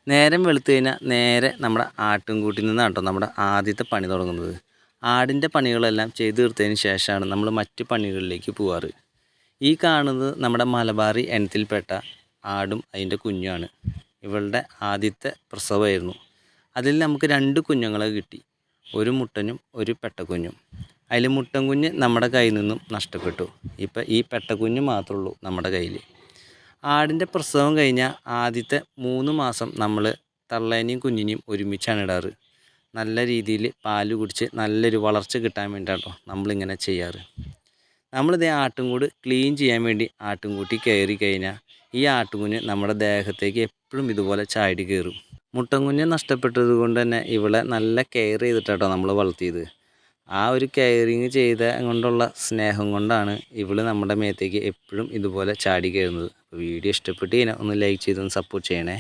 നേരം വെളുത്തു കഴിഞ്ഞാൽ നേരെ നമ്മുടെ ആട്ടിൻകൂട്ടിൽ നിന്നാണ് കേട്ടോ നമ്മുടെ ആദ്യത്തെ പണി തുടങ്ങുന്നത്. ആടിൻ്റെ പണികളെല്ലാം ചെയ്തു തീർത്തതിന് ശേഷമാണ് നമ്മൾ മറ്റ് പണികളിലേക്ക് പോവാറ്. ഈ കാണുന്നത് നമ്മുടെ മലബാറി ഇനത്തിൽപ്പെട്ട ആടും അതിൻ്റെ കുഞ്ഞുമാണ്. ഇവളുടെ ആദ്യത്തെ പ്രസവമായിരുന്നു. അതിൽ നമുക്ക് 2 കുഞ്ഞുങ്ങളെ കിട്ടി, ഒരു മുട്ടനും ഒരു പെട്ടക്കുഞ്ഞും. അതിൽ മുട്ടൻ കുഞ്ഞ് നമ്മുടെ കയ്യിൽ നിന്നും നഷ്ടപ്പെട്ടു. ഇപ്പം ഈ പെട്ടക്കുഞ്ഞ് മാത്രമേ ഉള്ളൂ നമ്മുടെ കയ്യിൽ. ആടിൻ്റെ പ്രസവം കഴിഞ്ഞ ആദ്യത്തെ 3 മാസം നമ്മൾ തള്ളേനെയും കുഞ്ഞിനെയും ഒരുമിച്ചാണ് ഇടാറ്. നല്ല രീതിയിൽ പാല് കുടിച്ച് നല്ലൊരു വളർച്ച കിട്ടാൻ വേണ്ടിയിട്ടോ നമ്മളിങ്ങനെ ചെയ്യാറ്. നമ്മളിതേ ആട്ടുംകൂട് ക്ലീൻ ചെയ്യാൻ വേണ്ടി ആട്ടുംകൂട്ടി കയറി കഴിഞ്ഞാൽ ഈ ആട്ടുകുഞ്ഞ് നമ്മുടെ ദേഹത്തേക്ക് എപ്പോഴും ഇതുപോലെ ചാടി കയറും. മുട്ടൻകുഞ്ഞ് നഷ്ടപ്പെട്ടത് കൊണ്ട് തന്നെ ഇവളെ നല്ല കെയർ ചെയ്തിട്ടാട്ടോ നമ്മൾ വളർത്തിയത്. ആ ഒരു കെയറിങ് ചെയ്ത കൊണ്ടുള്ള സ്നേഹം കൊണ്ടാണ് ഇവൾ നമ്മുടെ മേത്തേക്ക് എപ്പോഴും ഇതുപോലെ ചാടി കയറുന്നത്. വീഡിയോ ഇഷ്ടപ്പെട്ട് കഴിഞ്ഞാൽ ഒന്ന് ലൈക്ക് ചെയ്തൊന്ന് സപ്പോർട്ട് ചെയ്യണേ.